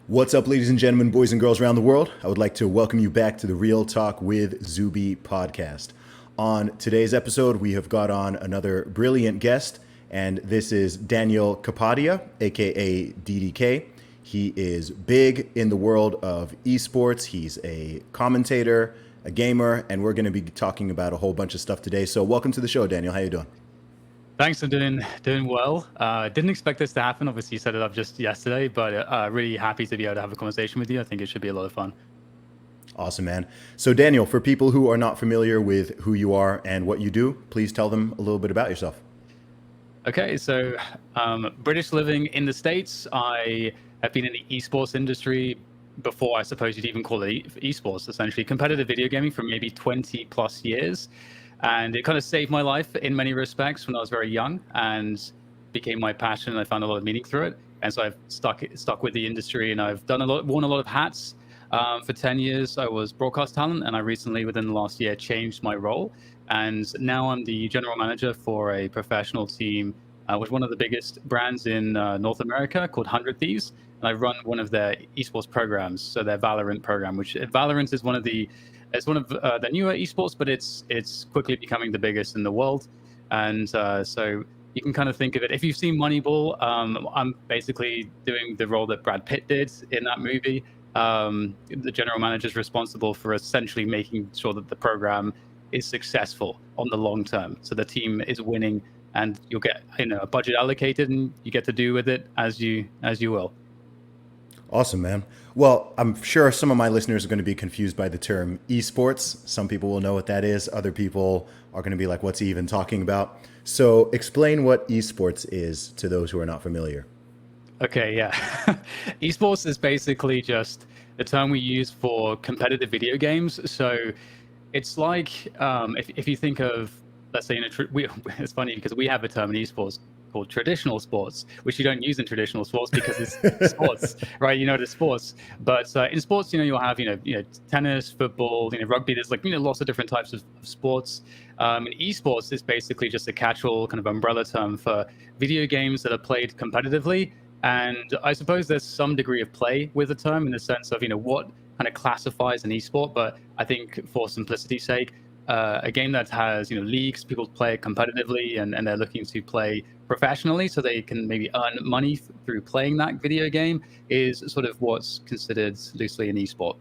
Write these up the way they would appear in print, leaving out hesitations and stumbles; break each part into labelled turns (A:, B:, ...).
A: What's up, ladies and gentlemen, boys and girls around the world? I would like to welcome you back to the Real Talk with Zuby podcast. On today's episode, we have got on another brilliant guest, and this is Daniel Kapadia, aka DDK. He is big in the world of esports. He's a commentator, a gamer, and we're going to be talking about a whole bunch of stuff today. So welcome to the show, Daniel. How you doing?
B: Thanks, I'm doing well. Didn't expect this to happen. Obviously, you set it up just yesterday, but really happy to be able to have a conversation with you. I think it should be a lot of fun.
A: Awesome, man. So, Daniel, for people who are not familiar with who you are and what you do, please tell them a little bit about yourself.
B: Okay, so British living in the States. I have been in the esports industry before I suppose you'd even call it esports, essentially competitive video gaming for maybe 20 plus years. And it kind of saved my life in many respects when I was very young and became my passion. And I found a lot of meaning through it. And so I've stuck with the industry, and I've worn a lot of hats. For 10 years, I was broadcast talent, and I recently, within the last year, changed my role. And now I'm the general manager for a professional team with one of the biggest brands in North America called 100 Thieves. And I run one of their esports programs, so their Valorant program, which Valorant is one of the newer esports, but it's quickly becoming the biggest in the world. And so you can kind of think of it. If you've seen Moneyball, I'm basically doing the role that Brad Pitt did in that movie. The general manager is responsible for essentially making sure that the program is successful on the long term. So the team is winning, and you'll get a budget allocated, and you get to do with it as you will.
A: Awesome, man. Well, I'm sure some of my listeners are going to be confused by the term esports. Some people will know what that is. Other people are going to be like, what's he even talking about? So explain what esports is to those who are not familiar.
B: Okay, yeah. Esports is basically just the term we use for competitive video games. So it's like if you think of, let's say, it's funny because we have a term in esports called traditional sports, which you don't use in traditional sports because it's sports, right? It's sports. But in sports, you'll have tennis, football, rugby. There's lots of different types of sports. And esports is basically just a catch-all kind of umbrella term for video games that are played competitively. And I suppose there's some degree of play with the term in the sense of what kind of classifies an esport. But I think for simplicity's sake, a game that has leagues, people play it competitively, and they're looking to play professionally so they can maybe earn money through playing that video game is sort of what's considered loosely an esport.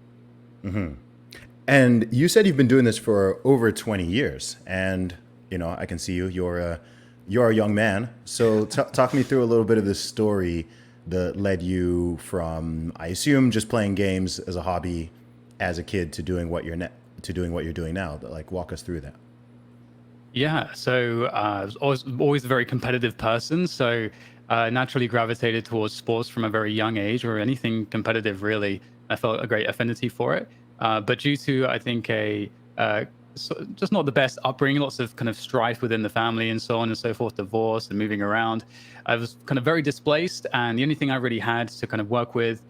A: Mm-hmm. And you said you've been doing this for over 20 years, and I can see you're a young man. So talk me through a little bit of the story that led you from, I assume, just playing games as a hobby as a kid to doing what you're doing now. Like, walk us through that.
B: Yeah, so I was always a very competitive person, so naturally gravitated towards sports from a very young age, or anything competitive, really. I felt a great affinity for it. But due to, I think, just not the best upbringing, lots of kind of strife within the family and so on and so forth, divorce and moving around, I was kind of very displaced. And the only thing I really had to kind of work with,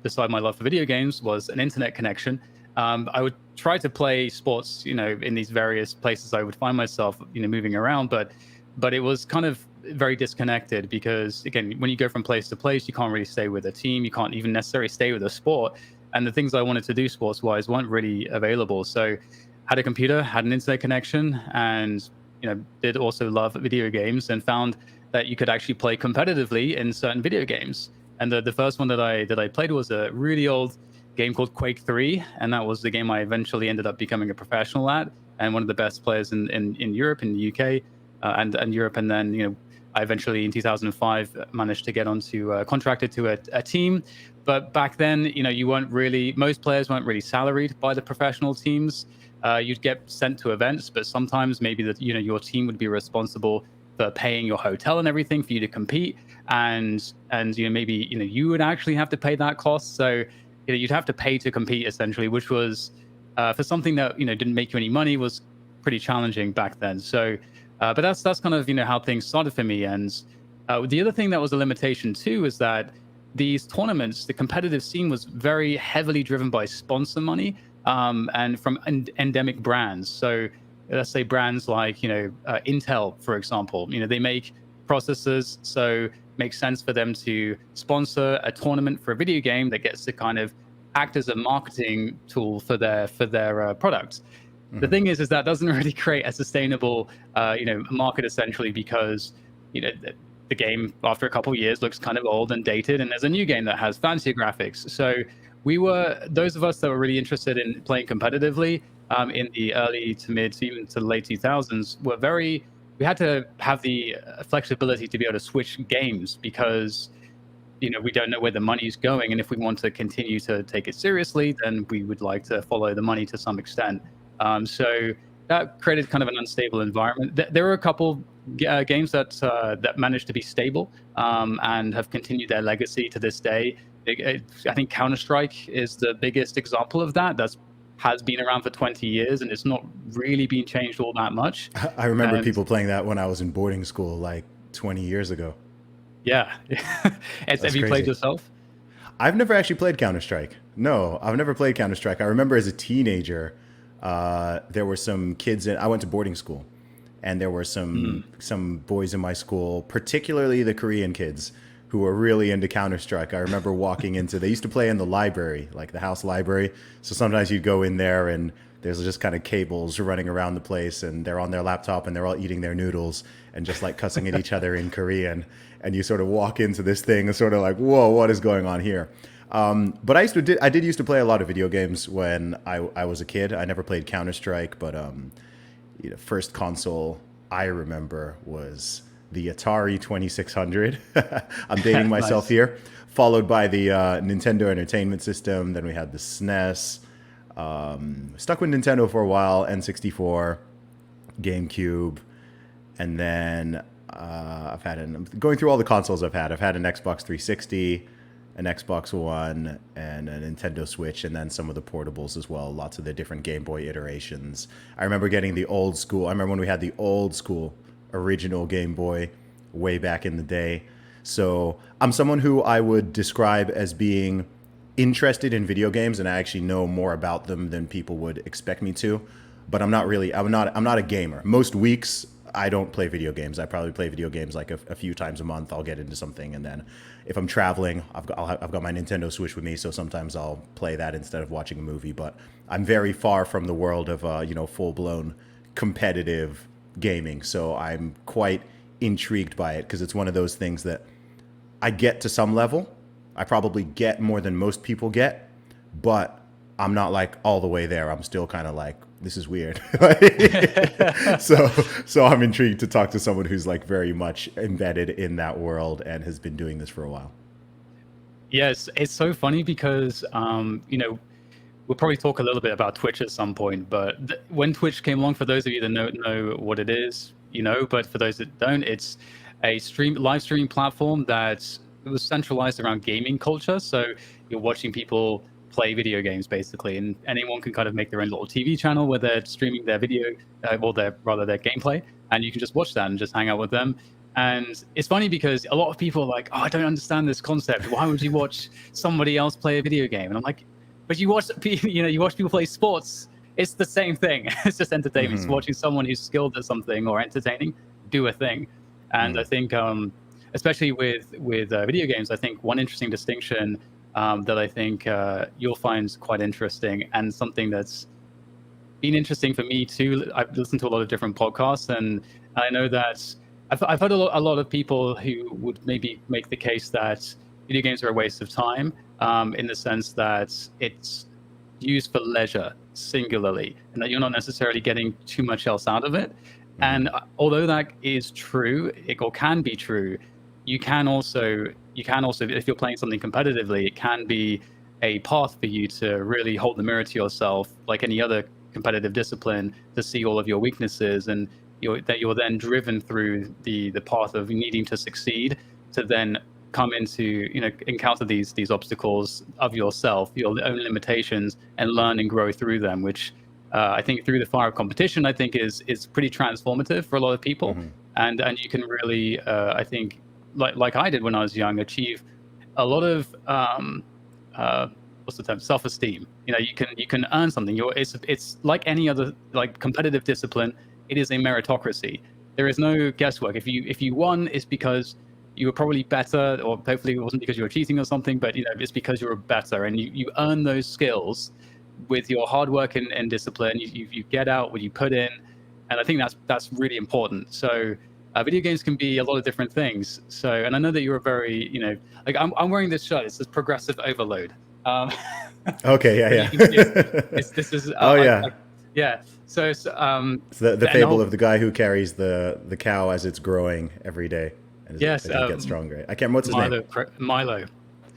B: beside my love for video games, was an internet connection. I would try to play sports, in these various places I would find myself, moving around, but it was kind of very disconnected because, again, when you go from place to place, you can't really stay with a team. You can't even necessarily stay with a sport. And the things I wanted to do sports wise weren't really available. So had a computer, had an internet connection, and, did also love video games, and found that you could actually play competitively in certain video games. And the first one that I played was a really old game called Quake 3, and that was the game I eventually ended up becoming a professional at, and one of the best players in Europe, in the UK, and Europe. And then I eventually in 2005 managed to get onto contracted to a team. But back then, most players weren't really salaried by the professional teams. You'd get sent to events, but sometimes maybe your team would be responsible for paying your hotel and everything for you to compete, and maybe you would actually have to pay that cost. So you'd have to pay to compete, essentially, which was for something that didn't make you any money, was pretty challenging back then. So, but that's kind of how things started for me. And the other thing that was a limitation too is that these tournaments, the competitive scene, was very heavily driven by sponsor money, and from endemic brands. So let's say brands like Intel, for example. They make processors, so makes sense for them to sponsor a tournament for a video game that gets to kind of act as a marketing tool for their products. The thing is that doesn't really create a sustainable market, essentially, because the game after a couple of years looks kind of old and dated, and there's a new game that has fancier graphics. So those of us that were really interested in playing competitively in the early to mid, even to the late 2000s, we had to have the flexibility to be able to switch games, because we don't know where the money's going, and if we want to continue to take it seriously, then we would like to follow the money to some extent. So that created kind of an unstable environment. There were a couple games that managed to be stable and have continued their legacy to this day. I think Counter-Strike is the biggest example of that. Has been around for 20 years, and it's not really been changed all that much.
A: I remember people playing that when I was in boarding school, like 20 years ago.
B: Yeah. Have you played yourself?
A: I've never actually played Counter-Strike. No, I've never played Counter-Strike. I remember as a teenager, there were some kids I went to boarding school, and there were some boys in my school, particularly the Korean kids, who were really into Counter-Strike. I remember walking they used to play in the library, like the house library. So sometimes you'd go in there and there's just kind of cables running around the place, and they're on their laptop and they're all eating their noodles and just like cussing at each other in Korean. And you sort of walk into this thing and sort of like, whoa, what is going on here? But I did used to play a lot of video games when I was a kid. I never played Counter-Strike, but first console I remember was the Atari 2600. I'm dating myself here. Followed by the Nintendo Entertainment System. Then we had the SNES. Stuck with Nintendo for a while. N64, GameCube, and then I'm going through all the consoles I've had. I've had an Xbox 360, an Xbox One, and a Nintendo Switch, and then some of the portables as well. Lots of the different Game Boy iterations. I remember getting the old school. I remember when we had the old school original Game Boy way back in the day. So I'm someone who I would describe as being interested in video games, and I actually know more about them than people would expect me to. But I'm not a gamer. Most weeks I don't play video games. I probably play video games like a few times a month. I'll get into something, and then if I'm traveling, I've got my Nintendo Switch with me, so sometimes I'll play that instead of watching a movie. But I'm very far from the world of full-blown competitive gaming, so I'm quite intrigued by it, because it's one of those things that I get to some level. I probably get more than most people get, but I'm not like all the way there. I'm still kind of like, this is weird. So I'm intrigued to talk to someone who's like very much embedded in that world and has been doing this for a while.
B: Yes, it's so funny because we'll probably talk a little bit about Twitch at some point, but when Twitch came along, for those of you that know what it is, but for those that don't, it's a live streaming platform that was centralized around gaming culture. So you're watching people play video games, basically, and anyone can kind of make their own little TV channel where they're streaming their video, or their gameplay, and you can just watch that and just hang out with them. And it's funny because a lot of people are like, oh, I don't understand this concept. Why would you watch somebody else play a video game? And I'm like, but you watch people play sports. It's the same thing. It's just entertainment. It's watching someone who's skilled at something or entertaining do a thing. And I think, especially with video games, I think one interesting distinction that I think you'll find quite interesting, and something that's been interesting for me too. I've listened to a lot of different podcasts, and I know that I've heard a lot of people who would maybe make the case that video games are a waste of time, in the sense that it's used for leisure singularly, and that you're not necessarily getting too much else out of it. And although that is true, or can be true, you can also, if you're playing something competitively, it can be a path for you to really hold the mirror to yourself, like any other competitive discipline, to see all of your weaknesses, and you're then driven through the path of needing to succeed, to then come into, encounter these obstacles of yourself, your own limitations, and learn and grow through them, which I think through the fire of competition, I think is pretty transformative for a lot of people. And you can really, I think, like I did when I was young, achieve a lot of what's the term, self-esteem. You can earn something. It's like any other like competitive discipline. It is a meritocracy. There is no guesswork. If you won, it's because you were probably better, or hopefully it wasn't because you were cheating or something, but it's because you were better, and you earn those skills with your hard work and discipline. You get out what you put in, and I think that's really important. So video games can be a lot of different things. So, and I know that you're a very, like I'm wearing this shirt. It says Progressive Overload. Um,
A: Okay, yeah.
B: this is
A: Oh yeah.
B: yeah. So it's
A: It's the fable of the guy who carries the cow as it's growing every day, and
B: yes,
A: as it gets stronger. I can't. What's his name?
B: Milo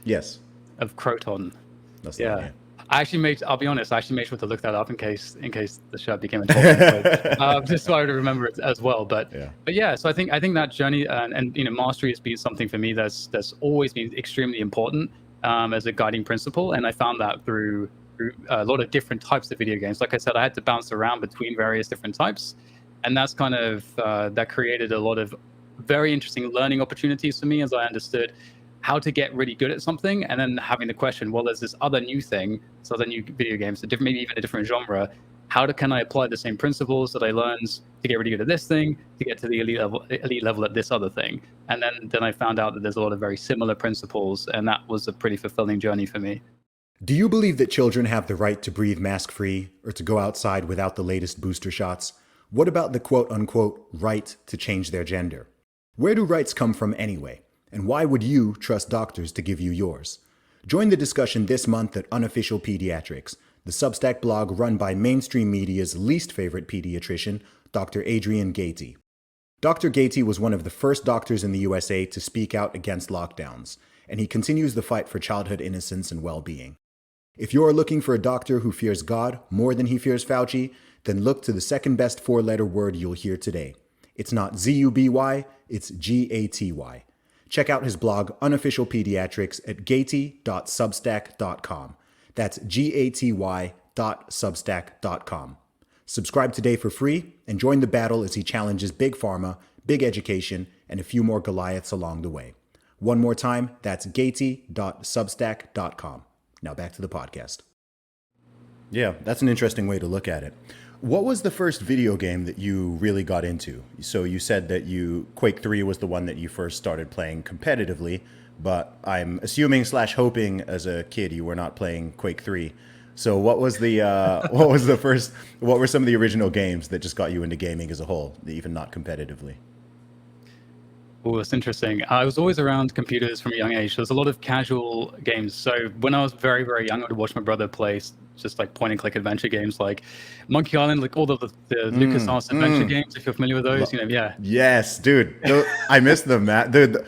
A: Yes,
B: of Croton.
A: that's the one. Yeah.
B: I'll be honest, I actually made sure to look that up in case the shirt became a topic. Just so I would remember it as well. But yeah, so I think that journey and mastery has been something for me that's always been extremely important as a guiding principle. And I found that through a lot of different types of video games. Like I said, I had to bounce around between various different types, and that's kind of that created a lot of very interesting learning opportunities for me as I understood how to get really good at something, and then having the question, well, there's this other new thing, this other new video games, maybe even a different genre. Can I apply the same principles that I learned to get really good at this thing, to get to the elite level at this other thing? And then I found out that there's a lot of very similar principles, and that was a pretty fulfilling journey for me.
A: Do you believe that children have the right to breathe mask-free or to go outside without the latest booster shots? What about the quote-unquote right to change their gender? Where do rights come from anyway? And why would you trust doctors to give you yours? Join the discussion this month at Unofficial Pediatrics, the Substack blog run by mainstream media's least favorite pediatrician, Dr. Adrian Gaety. Dr. Gaety was one of the first doctors in the USA to speak out against lockdowns, and he continues the fight for childhood innocence and well-being. If you are looking for a doctor who fears God more than he fears Fauci, then look to the second best four-letter word you'll hear today. It's not Zuby, it's Gaty. Check out his blog, Unofficial Pediatrics, at gaty.substack.com. That's gaty.substack.com. Subscribe today for free and join the battle as he challenges Big Pharma, Big Education, and a few more Goliaths along the way. One more time, that's gaty.substack.com. Now back to the podcast. Yeah, that's an interesting way to look at it. What was the first video game that you really got into? So you said that Quake 3 was the one that you first started playing competitively, but I'm assuming / hoping as a kid you were not playing Quake 3. So what was the what were some of the original games that just got you into gaming as a whole, even not competitively?
B: Oh, it's interesting. I was always around computers from a young age. There's a lot of casual games. So when I was very, very young, I would watch my brother play just like point and click adventure games like Monkey Island, like all the LucasArts adventure games, if you're familiar with those, yeah.
A: Yes, dude. I miss them, Matt. Dude,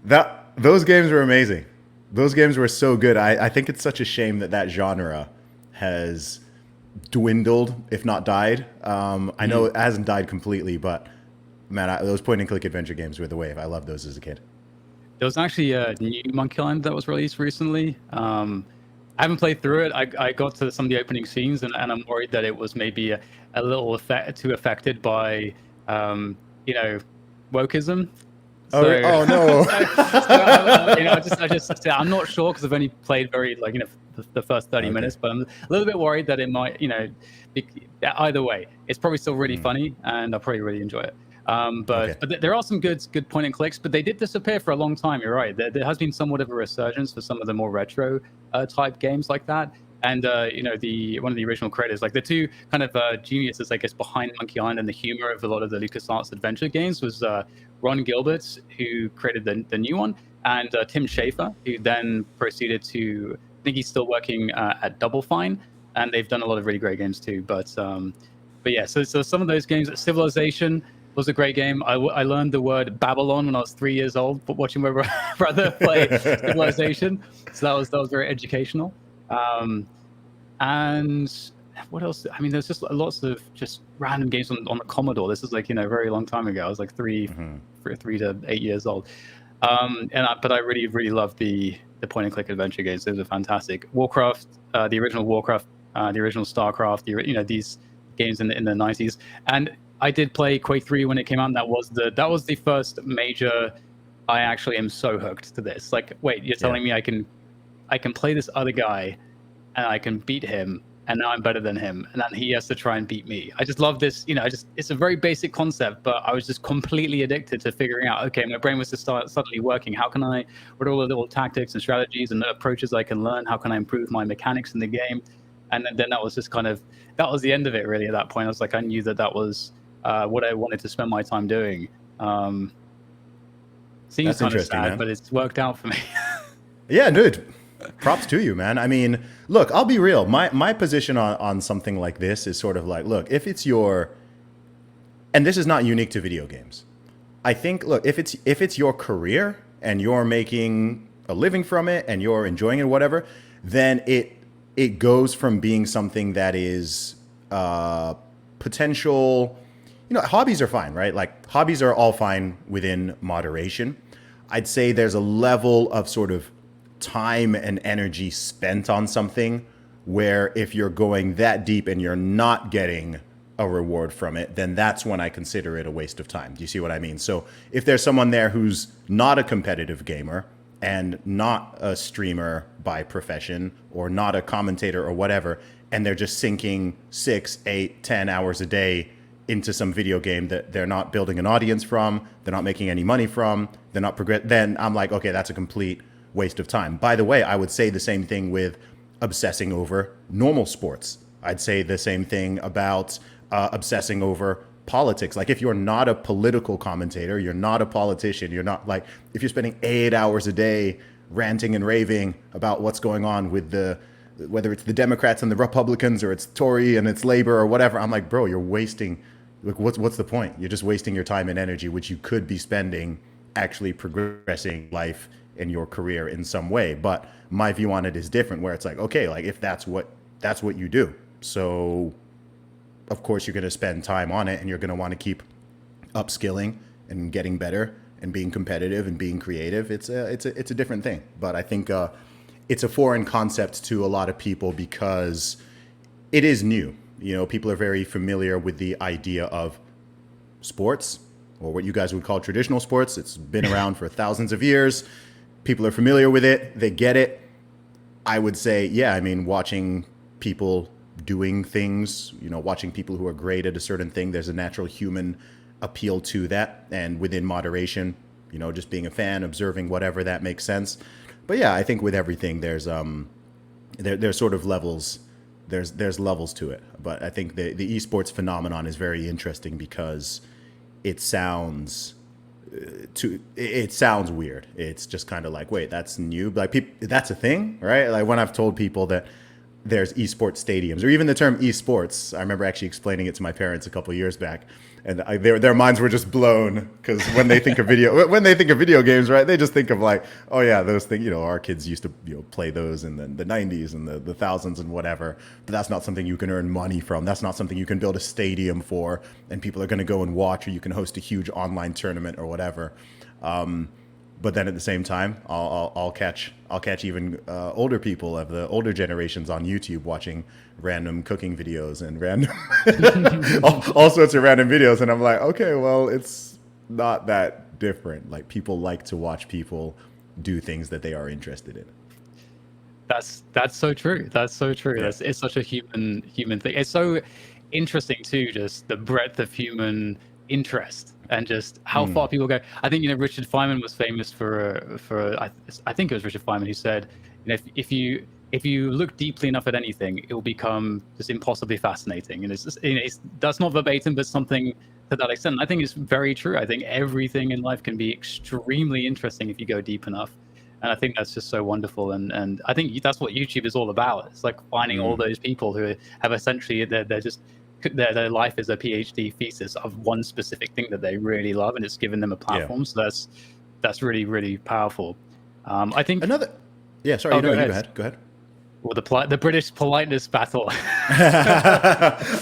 A: those games were amazing. Those games were so good. I think it's such a shame that genre has dwindled, if not died. I know it hasn't died completely, but man, those point and click adventure games were the wave. I loved those as a kid.
B: There was actually a new Monkey Island that was released recently. I haven't played through it. I got to some of the opening scenes, and I'm worried that it was maybe a little too affected by, wokeism.
A: So, oh no!
B: I just I'm not sure because I've only played the first 30 minutes, but I'm a little bit worried that it might, either way, it's probably still really funny, and I'll probably really enjoy it. But there are some good point and clicks, but they did disappear for a long time. You're right. There has been somewhat of a resurgence for some of the more retro type games like that. And one of the original creators, like the two kind of geniuses, I guess, behind Monkey Island and the humor of a lot of the LucasArts adventure games was Ron Gilbert, who created the new one, and Tim Schafer, who then proceeded to, I think he's still working at Double Fine, and they've done a lot of really great games too. But yeah, so some of those games, Civilization was a great game. I learned the word Babylon when I was 3 years old, watching my brother play Civilization. So that was very educational. And what else? I mean, there's just lots of just random games on the Commodore. This is like, a very long time ago. I was like 3 to 8 years old. But I really, really loved the point and click adventure games. Those were fantastic. Warcraft, the original Warcraft, the original StarCraft, these games in the 90s. And I did play Quake 3 when it came out, and that was the first major. I actually am so hooked to this. Like, wait, you're telling me I can play this other guy, and I can beat him and now I'm better than him, and then he has to try and beat me. I just love this, it's a very basic concept, but I was just completely addicted to figuring out, okay, my brain was just suddenly working. What are all the little tactics and strategies and approaches I can learn? How can I improve my mechanics in the game? And then that was just that was the end of it, really. At that point, I was like, I knew that was what I wanted to spend my time doing. Seems kind of sad, man. But it's worked out for me.
A: Yeah, dude. Props to you, man. I mean, look, I'll be real. My position on something like this is sort of like, look, if it's and this is not unique to video games. I think, look, if it's your career and you're making a living from it and you're enjoying it, whatever, then it goes from being something that is potential. Hobbies are fine, right? Like, hobbies are all fine within moderation. I'd say there's a level of sort of time and energy spent on something where if you're going that deep and you're not getting a reward from it, then that's when I consider it a waste of time. Do you see what I mean? So if there's someone there who's not a competitive gamer and not a streamer by profession or not a commentator or whatever, and they're just sinking 6, 8, 10 hours a day into some video game that they're not building an audience from, they're not making any money from, they're not then I'm like, okay, that's a complete waste of time. By the way, I would say the same thing with obsessing over normal sports. I'd say the same thing about obsessing over politics. Like, if you're not a political commentator, you're not a politician, you're not like, if you're spending 8 hours a day ranting and raving about what's going on with whether it's the Democrats and the Republicans or it's Tory and it's Labor or whatever, I'm like, bro, you're wasting. Like, what's the point? You're just wasting your time and energy, which you could be spending actually progressing life in your career in some way. But my view on it is different, where it's like, okay, like, if that's what you do, so of course you're going to spend time on it and you're going to want to keep upskilling and getting better and being competitive and being creative. It's a different thing. But I think it's a foreign concept to a lot of people because it is new. People are very familiar with the idea of sports, or what you guys would call traditional sports. It's been around for thousands of years. People are familiar with it. They get it. I would say, yeah, I mean, watching people doing things, watching people who are great at a certain thing, there's a natural human appeal to that. And within moderation, just being a fan, observing whatever, that makes sense. But yeah, I think with everything, there's sort of levels. There's levels to it. But I think the esports phenomenon is very interesting because it sounds weird. It's just kind of like, wait, that's new. Like, that's a thing, right? Like, when I've told people that there's esports stadiums, or even the term esports, I remember actually explaining it to my parents a couple of years back, and their minds were just blown, because when they think of video games, right, they just think of like, oh yeah, those things, our kids used to play those in the 90s and the thousands and whatever, but that's not something you can earn money from. That's not something you can build a stadium for and people are going to go and watch, or you can host a huge online tournament or whatever. But then at the same time, I'll catch even older people of the older generations on YouTube watching random cooking videos and random all sorts of random videos, and I'm like, okay, well, it's not that different. Like, people like to watch people do things that they are interested in.
B: That's so true. That's so true. Yeah. It's such a human thing. It's so interesting too, just the breadth of human interest and just how far people go. I think Richard Feynman was famous for I think it was Richard Feynman who said, if you look deeply enough at anything, it will become just impossibly fascinating. And it's just, that's not verbatim, but something to that extent. I think it's very true. I think everything in life can be extremely interesting if you go deep enough. And I think that's just so wonderful. And I think that's what YouTube is all about. It's like finding all those people who have essentially, they're just, their life is a PhD thesis of one specific thing that they really love, and it's given them a platform. Yeah. So that's really, really powerful. I think
A: another. Yeah, sorry. Go ahead.
B: Well, the British politeness battle.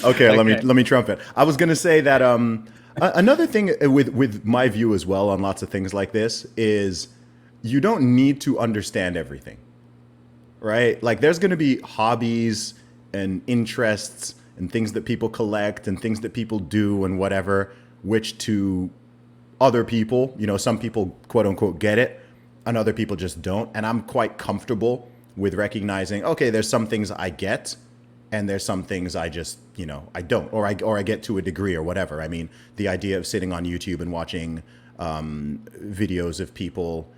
A: Okay, let me trump it. I was gonna say that another thing with my view as well on lots of things like this is you don't need to understand everything, right? Like, there's gonna be hobbies and interests and things that people collect and things that people do and whatever, which to other people, some people quote unquote get it and other people just don't. And I'm quite comfortable with recognizing, okay, there's some things I get and there's some things I just, I don't, or I get to a degree or whatever. I mean, the idea of sitting on YouTube and watching videos of people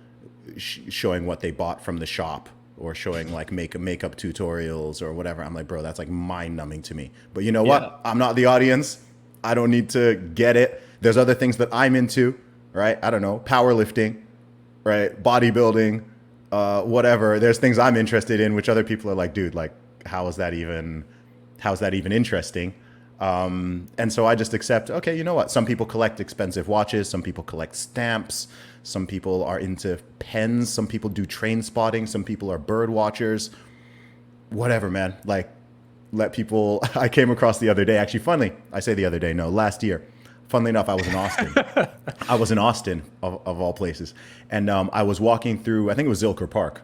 A: showing what they bought from the shop, or showing like makeup tutorials or whatever, I'm like, bro, that's like mind numbing to me. But you know what? I'm not the audience. I don't need to get it. There's other things that I'm into, right? I don't know, powerlifting, right? Bodybuilding, whatever. There's things I'm interested in, which other people are like, dude, like, how's that even interesting? And so I just accept, okay, you know what? Some people collect expensive watches. Some people collect stamps. Some people are into pens. Some people do train spotting. Some people are bird watchers. Whatever, man. Like, let people. I came across the other day, actually, funnily, I say the other day, no, last year. Funnily enough, I was in Austin. I was in Austin, of all places. And I was walking through, I think it was Zilker Park.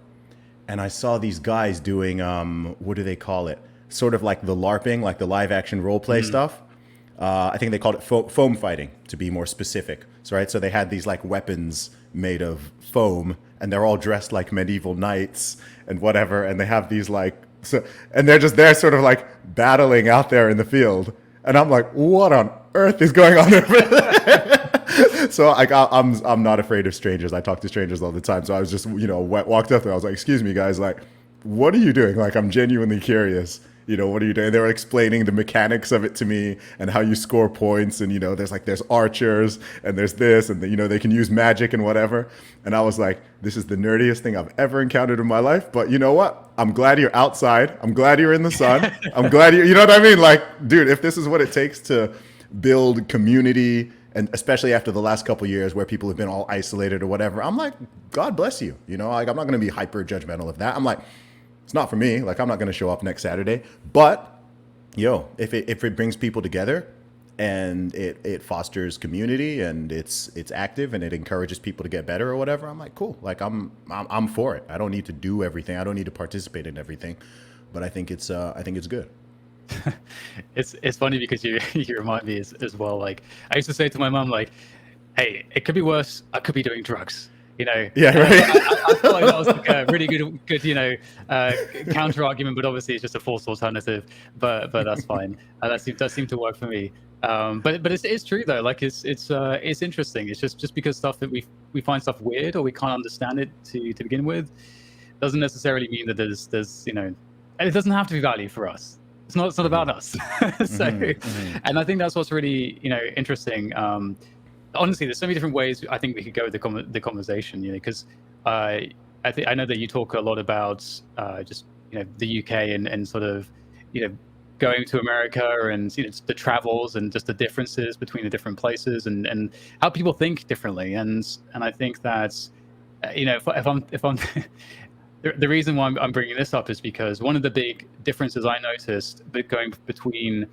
A: And I saw these guys doing, what do they call it? Sort of like the LARPing, like the live action role play stuff. I think they called it foam fighting, to be more specific. So, right, so they had these like weapons made of foam, and they're all dressed like medieval knights and whatever. And they have these like, and they're just there sort of like battling out there in the field. And I'm like, what on earth is going on there? So like, I'm not afraid of strangers. I talk to strangers all the time. So I was just, walked up there. I was like, excuse me, guys, like, what are you doing? Like, I'm genuinely curious. What are you doing? They were explaining the mechanics of it to me and how you score points. And, there's archers and there's this, and, they can use magic and whatever. And I was like, this is the nerdiest thing I've ever encountered in my life. But you know what? I'm glad you're outside. I'm glad you're in the sun. I'm glad you know what I mean? Like, dude, if this is what it takes to build community, and especially after the last couple of years where people have been all isolated or whatever, I'm like, God bless you. Like, I'm not going to be hyper judgmental of that. I'm like, it's not for me. Like, I'm not going to show up next Saturday. But, if it brings people together and it fosters community and it's active and it encourages people to get better or whatever, I'm like, cool. Like, I'm for it. I don't need to do everything. I don't need to participate in everything. But I think it's good.
B: It's funny because you remind me as well. Like, I used to say to my mom, like, hey, it could be worse. I could be doing drugs.
A: Yeah, right.
B: I feel like that was like a really good counter argument, but obviously it's just a false alternative. But that's fine. That does seem to work for me. But it's true though. Like, it's interesting. It's just because stuff that we find stuff weird or we can't understand it to begin with, doesn't necessarily mean that there's and it doesn't have to be value for us. It's not about us. And I think that's what's really interesting. Honestly, there's so many different ways I think we could go with the conversation, because I know that you talk a lot about just the UK and sort of going to America and the travels and just the differences between the different places and how people think differently, and I think that if I'm the reason why I'm bringing this up is because one of the big differences I noticed going between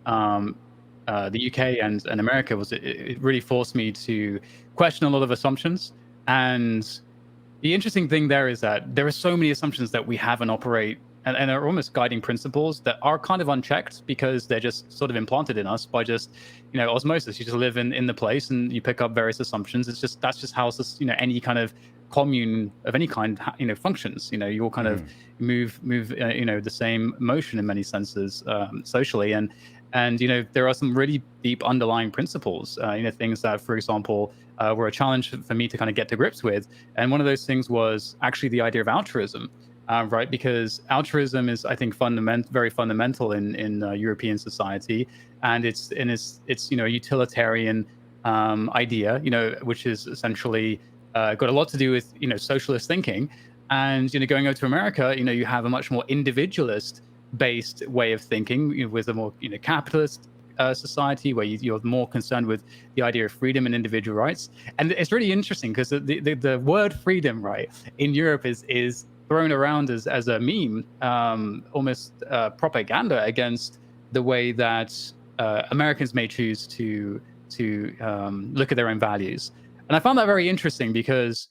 B: the UK and America was it really forced me to question a lot of assumptions. And the interesting thing there is that there are so many assumptions that we have and operate and are almost guiding principles that are kind of unchecked because they're just sort of implanted in us by just osmosis. You just live in the place and you pick up various assumptions. That's just how any kind of commune of any kind functions. You all kind of move the same motion in many senses socially, and there are some really deep underlying principles, things that, for example, were a challenge for me to kind of get to grips with. And one of those things was actually the idea of altruism, right? Because altruism is, I think, very fundamental in European society, and it's a utilitarian idea, which is essentially got a lot to do with socialist thinking. And going over to America, you have a much more individualist based way of thinking, with a more capitalist society where you're more concerned with the idea of freedom and individual rights. And it's really interesting because the word freedom, right, in Europe is thrown around as a meme, almost propaganda against the way that Americans may choose to look at their own values. And I found that very interesting because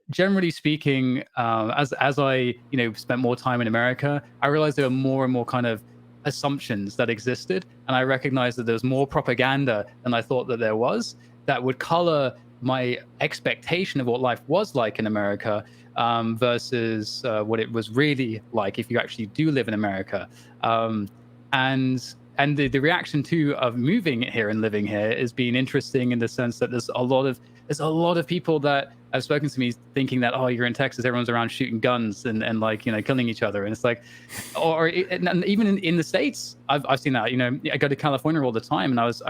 B: generally speaking, as I spent more time in America, I realized there were more and more kind of assumptions that existed, and I recognized that there's more propaganda than I thought that there was that would color my expectation of what life was like in America versus what it was really like if you actually do live in America. And the reaction too of moving here and living here has been interesting in the sense that there's a lot of people that have spoken to me thinking that, oh, you're in Texas, everyone's around shooting guns and like, you know, killing each other. And it's like, and even in the States, I've seen that. You know, I go to California all the time, and I was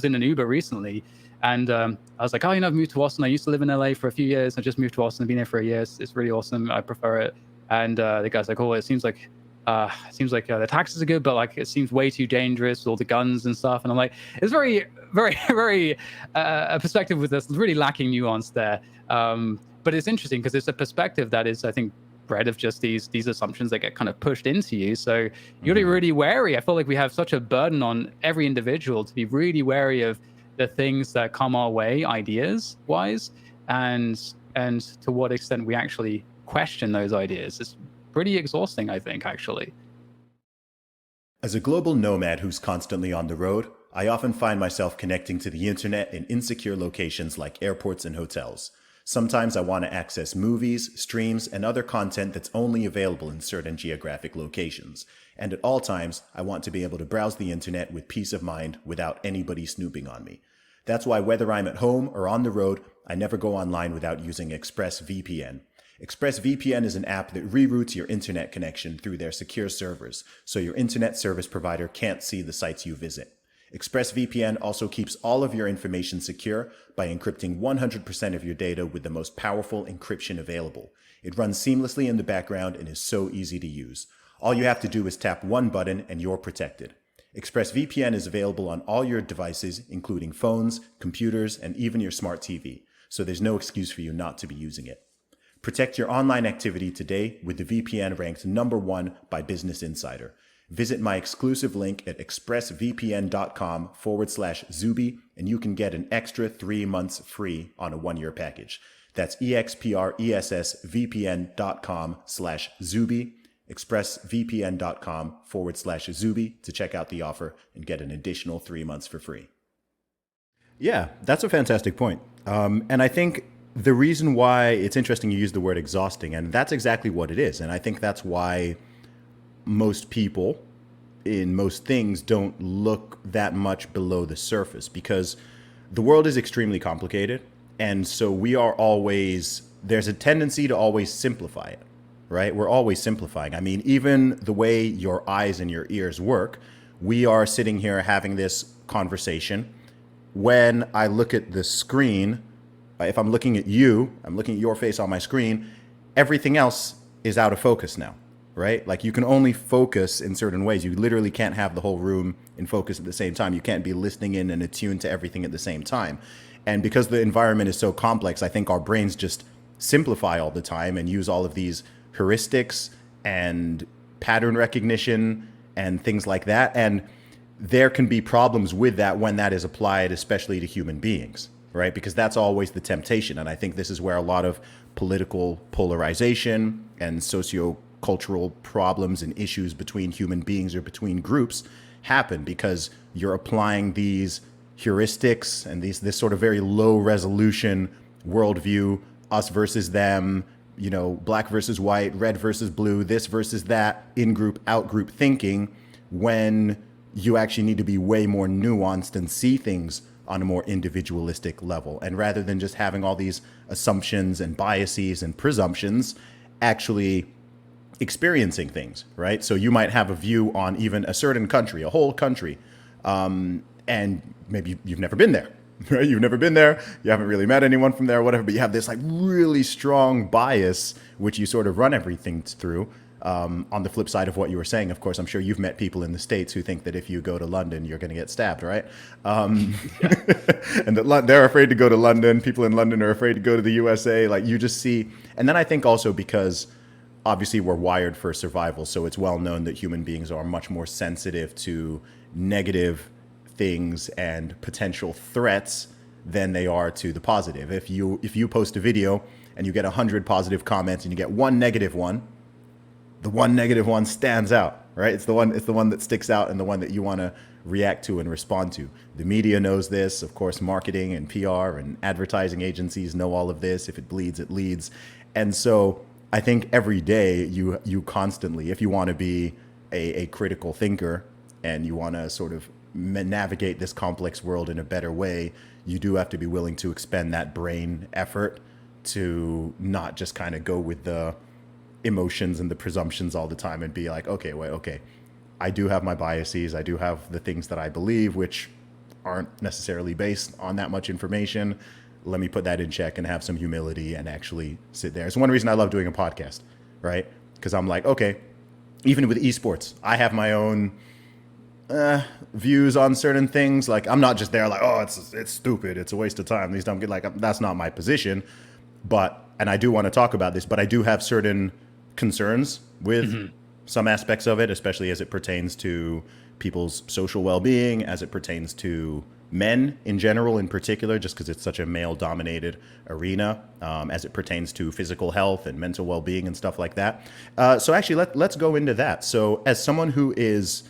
B: in an Uber recently, and I was like, oh, you know, I've moved to Austin. I used to live in LA for a few years. I just moved to Austin. I've been here for a year. It's really awesome. I prefer it. And the guy's like, oh, it seems like the taxes are good, but like it seems way too dangerous, all the guns and stuff. And I'm like, it's very, very, very a perspective with this really lacking nuance there. But it's interesting because it's a perspective that is, I think, bred of just these assumptions that get kind of pushed into you. So you got to be really wary. I feel like we have such a burden on every individual to be really wary of the things that come our way, ideas wise, and to what extent we actually question those ideas. It's pretty exhausting, I think, actually.
A: As a global nomad who's constantly on the road, I often find myself connecting to the internet in insecure locations like airports and hotels. Sometimes I want to access movies, streams, and other content that's only available in certain geographic locations. And at all times, I want to be able to browse the internet with peace of mind without anybody snooping on me. That's why whether I'm at home or on the road, I never go online without using ExpressVPN. ExpressVPN is an app that reroutes your internet connection through their secure servers, so your internet service provider can't see the sites you visit. ExpressVPN also keeps all of your information secure by encrypting 100% of your data with the most powerful encryption available. It runs seamlessly in the background and is so easy to use. All you have to do is tap one button and you're protected. ExpressVPN is available on all your devices, including phones, computers, and even your smart TV, so there's no excuse for you not to be using it. Protect your online activity today with the VPN ranked #1 by Business Insider. Visit my exclusive link at expressvpn.com/Zuby, and you can get an extra 3 months free on a 1-year package. That's expressvpn.com/Zuby, expressvpn.com/Zuby to check out the offer and get an additional 3 months for free. Yeah, that's a fantastic point. And I think the reason why it's interesting you use the word exhausting, and that's exactly what it is. And I think that's why most people in most things don't look that much below the surface, because the world is extremely complicated. And so there's a tendency to always simplify it, right? We're always simplifying. I mean, even the way your eyes and your ears work, we are sitting here having this conversation. When I look at the screen, if I'm looking at you, I'm looking at your face on my screen, everything else is out of focus now, right? Like you can only focus in certain ways. You literally can't have the whole room in focus at the same time. You can't be listening in and attuned to everything at the same time. And because the environment is so complex, I think our brains just simplify all the time and use all of these heuristics and pattern recognition and things like that. And there can be problems with that when that is applied, especially to human beings, right? Because that's always the temptation. And I think this is where a lot of political polarization and socio-cultural problems and issues between human beings or between groups happen, because you're applying these heuristics and this sort of very low resolution worldview, us versus them, you know, black versus white, red versus blue, this versus that, in-group, out-group thinking, when you actually need to be way more nuanced and see things on a more individualistic level. And rather than just having all these assumptions and biases and presumptions, actually experiencing things, right? So you might have a view on even a certain country, a whole country, and maybe you've never been there, right? You've never been there, you haven't really met anyone from there, whatever, but you have this like really strong bias, which you sort of run everything through. On the flip side of what you were saying, of course, I'm sure you've met people in the States who think that if you go to London, you're going to get stabbed, right? And that they're afraid to go to London. People in London are afraid to go to the USA. Like you just see. And then I think also because obviously we're wired for survival. So it's well known that human beings are much more sensitive to negative things and potential threats than they are to the positive. If you post a video and you get 100 positive comments and you get one negative one, the one negative one stands out, right? It's the one that sticks out and the one that you want to react to and respond to. The media knows this, of course, marketing and PR and advertising agencies know all of this. If it bleeds, it leads. And so I think every day you constantly, if you want to be a critical thinker and you want to sort of navigate this complex world in a better way, you do have to be willing to expend that brain effort to not just kind of go with the emotions and the presumptions all the time and be like, okay, wait, okay, I do have my biases. I do have the things that I believe, which aren't necessarily based on that much information. Let me put that in check and have some humility and actually sit there. It's one reason I love doing a podcast, right? Because I'm like, okay, even with esports, I have my own views on certain things. Like, I'm not just there like, oh, it's stupid, it's a waste of time, these don't get, like, that's not my position. But, and I do want to talk about this, but I do have certain concerns with some aspects of it, especially as it pertains to people's social well-being, as it pertains to men in general, in particular, just because it's such a male-dominated arena, as it pertains to physical health and mental well-being and stuff like that. So actually, let's go into that. So as someone who is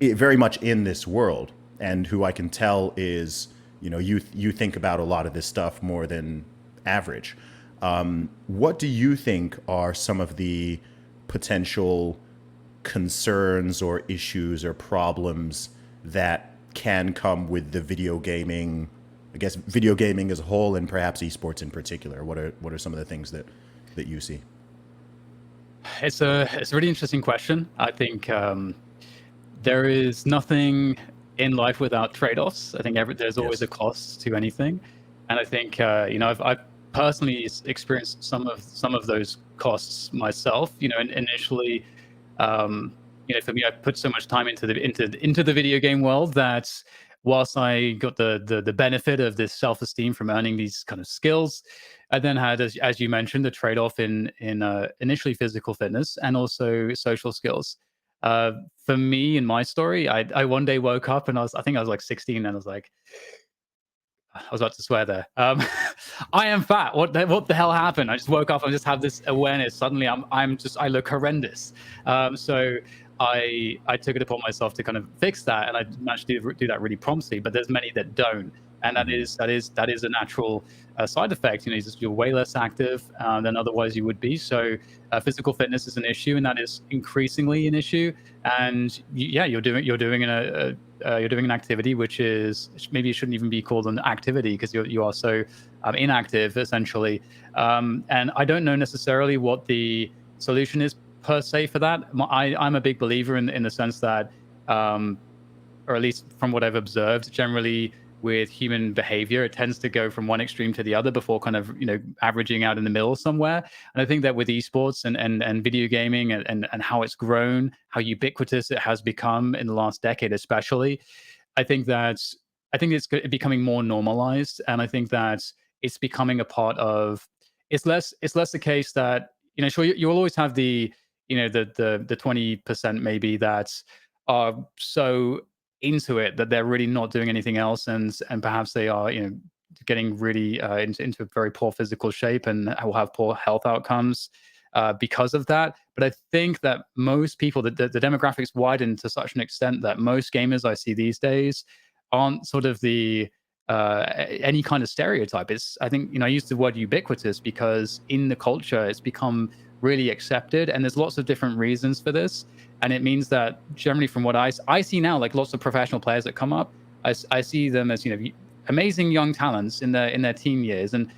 A: very much in this world and who I can tell is, you know, you think about a lot of this stuff more than average. What do you think are some of the potential concerns or issues or problems that can come with the video gaming, I guess video gaming as a whole and perhaps esports in particular? What are some of the things that you see?
B: It's a really interesting question. I think there is nothing in life without trade-offs. I think there's always a cost to anything, and I think I've personally experienced some of those costs myself. Initially, for me, I put so much time into the video game world that whilst I got the benefit of this self-esteem from earning these kind of skills, I then had, as you mentioned, the trade-off in initially physical fitness and also social skills. For me, in my story, I one day woke up and I think I was like 16, and I was about to swear there. I am fat. What the hell happened? I just woke up and just have this awareness. Suddenly, I look horrendous. So I took it upon myself to kind of fix that, and I managed to do that really promptly. But there's many that don't, and that is a natural side effect. You're way less active than otherwise you would be. So physical fitness is an issue, and that is increasingly an issue. And you're doing an activity which is, maybe it shouldn't even be called an activity because you are so inactive essentially. And I don't know necessarily what the solution is per se for that. I'm a big believer in the sense that, or at least from what I've observed, generally with human behavior, it tends to go from one extreme to the other before kind of averaging out in the middle somewhere. And I think that with esports and video gaming and how it's grown, how ubiquitous it has become in the last decade especially, I think it's becoming more normalized, and I think that it's becoming a part of. It's less the case that sure, you'll always have the the 20% maybe that are so into it that they're really not doing anything else, and perhaps they are getting really into a very poor physical shape and will have poor health outcomes because of that. But I think that most people, the demographics widen to such an extent that most gamers I see these days aren't sort of the any kind of stereotype. I think I use the word ubiquitous because in the culture it's become really accepted, and there's lots of different reasons for this. And it means that generally, from what I see now, like lots of professional players that come up, I see them as amazing young talents in their teen years, and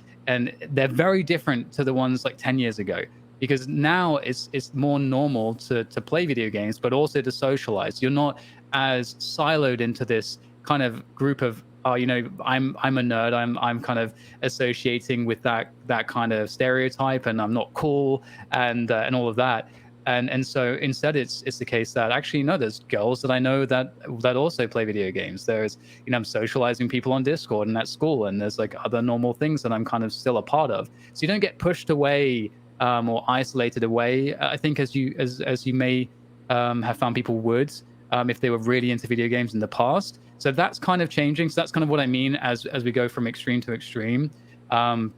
B: they're very different to the ones like 10 years ago, because now it's more normal to play video games, but also to socialize. You're not as siloed into this kind of group of I'm a nerd. I'm kind of associating with that kind of stereotype, and I'm not cool, and all of that. And so instead, it's the case that actually no, there's girls that I know that also play video games. There's I'm socializing people on Discord and at school, and there's like other normal things that I'm kind of still a part of. So you don't get pushed away or isolated away. I think as you may have found people would if they were really into video games in the past. So that's kind of changing. So that's kind of what I mean as we go from extreme to extreme. And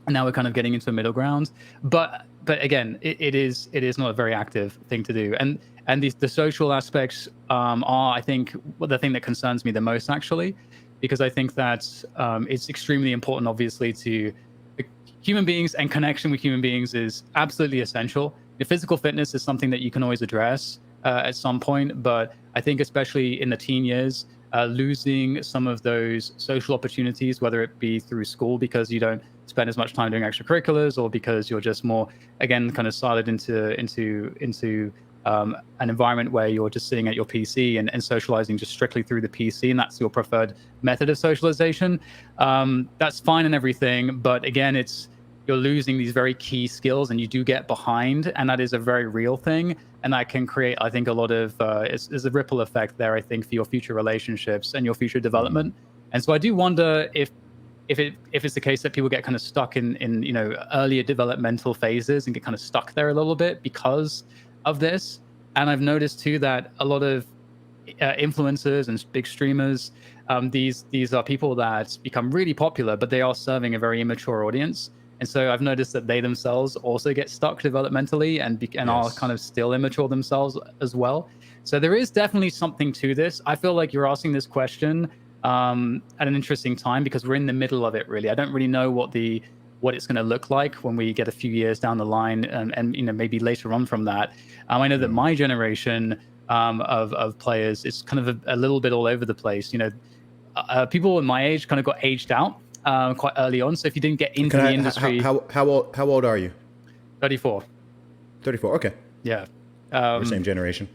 B: now we're kind of getting into a middle ground. But again, it is not a very active thing to do. And the social aspects are, I think, the thing that concerns me the most, actually, because I think that it's extremely important, obviously, to human beings and connection with human beings is absolutely essential. The physical fitness is something that you can always address at some point, but I think especially in the teen years, losing some of those social opportunities, whether it be through school because you don't spend as much time doing extracurriculars, or because you're just more, again, kind of siloed into an environment where you're just sitting at your PC and socializing just strictly through the PC, and that's your preferred method of socialization. That's fine and everything, but again, you're losing these very key skills, and you do get behind, and that is a very real thing, and that can create, I think, a lot of is a ripple effect there, I think, for your future relationships and your future development. And so I do wonder if it's the case that people get kind of stuck in earlier developmental phases and get kind of stuck there a little bit because of this. And I've noticed too that a lot of influencers and big streamers, these are people that become really popular, but they are serving a very immature audience. And so I've noticed that they themselves also get stuck developmentally and are kind of still immature themselves as well. So there is definitely something to this. I feel like you're asking this question at an interesting time because we're in the middle of it, really. I don't really know what it's going to look like when we get a few years down the line, and maybe later on from that. I know that my generation of players is kind of a little bit all over the place. People in my age kind of got aged out quite early on. So if you didn't get into the industry,
A: how old are you?
B: 34.
A: 34. Okay.
B: Yeah.
A: We're same generation.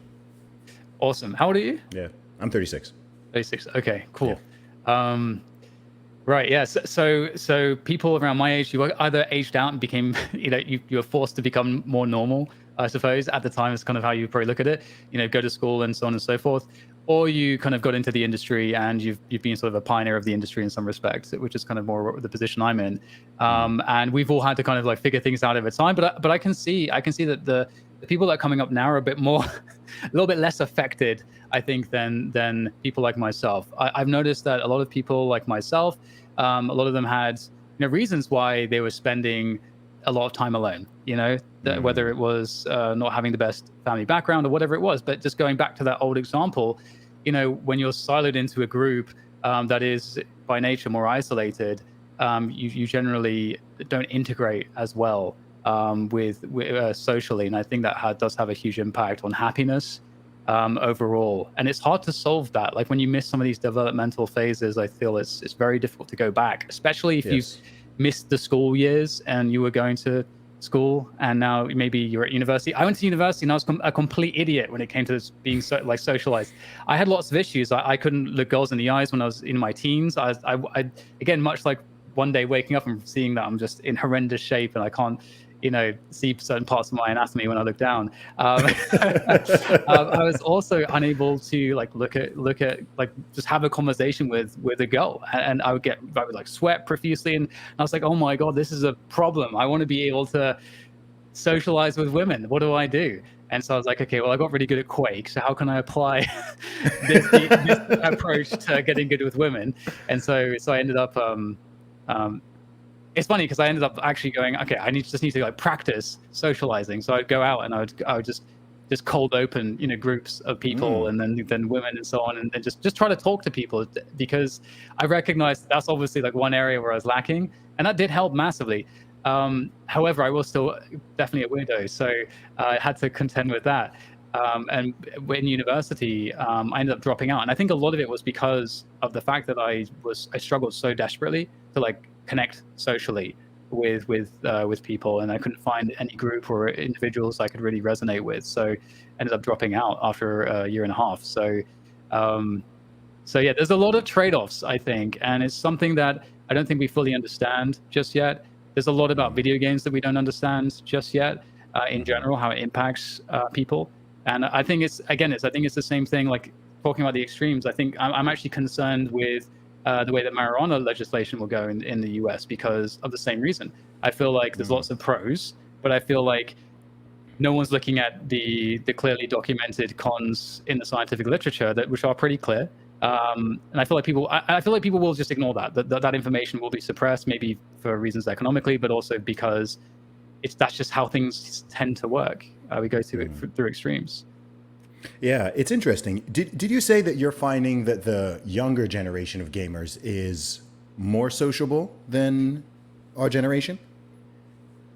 B: Awesome. How old are you?
A: Yeah, I'm 36.
B: 36. Okay. Cool. Yeah. Right. Yeah. So people around my age, you were either aged out and became, you were forced to become more normal, I suppose. At the time, it's kind of how you probably look at it. Go to school and so on and so forth, or you kind of got into the industry and you've been sort of a pioneer of the industry in some respects, which is kind of more the position I'm in. And we've all had to kind of like figure things out over time. But I can see that the people that are coming up now are a bit more, a little bit less affected, I think, than people like myself. I've noticed that a lot of people like myself, a lot of them had reasons why they were spending a lot of time alone. Whether it was not having the best family background or whatever it was. But just going back to that old example, when you're siloed into a group that is by nature more isolated, you generally don't integrate as well with socially, and I think that does have a huge impact on happiness overall. And it's hard to solve that. Like when you miss some of these developmental phases, I feel it's very difficult to go back, especially if you've missed the school years and you were going to school and now maybe you're at university. I went to university and I was a complete idiot when it came to being socialized. I had lots of issues. I couldn't look girls in the eyes when I was in my teens. I again, much like one day waking up and seeing that I'm just in horrendous shape and I can't see certain parts of my anatomy when I look down. I was also unable to look at just have a conversation with a girl, and I would sweat profusely, and I was like, oh my god, this is a problem. I want to be able to socialize with women. What do I do? And so I was like, okay, well, I got really good at Quake, so how can I apply this approach to getting good with women? And so I ended up it's funny because I ended up actually going, okay, I just need to practice socializing. So I'd go out and I would just cold open, groups of people and then women and so on, and then just try to talk to people, because I recognized that's obviously one area where I was lacking, and that did help massively. However, I was still definitely a weirdo, so I had to contend with that. And in university, I ended up dropping out, and I think a lot of it was because of the fact that I struggled so desperately to connect socially with people, and I couldn't find any group or individuals I could really resonate with. So I ended up dropping out after a year and a half. So yeah, there's a lot of trade-offs, I think, and it's something that I don't think we fully understand just yet. There's a lot about video games that we don't understand just yet, in general, how it impacts people. And I think it's the same thing, talking about the extremes. I think I'm actually concerned with the way that marijuana legislation will go in the US because of the same reason. I feel like there's lots of pros, but I feel like no one's looking at the clearly documented cons in the scientific literature which are pretty clear. And I feel like people will just ignore that information will be suppressed, maybe for reasons economically, but also because that's just how things tend to work. We go through extremes.
A: Yeah, it's interesting. Did you say that you're finding that the younger generation of gamers is more sociable than our generation?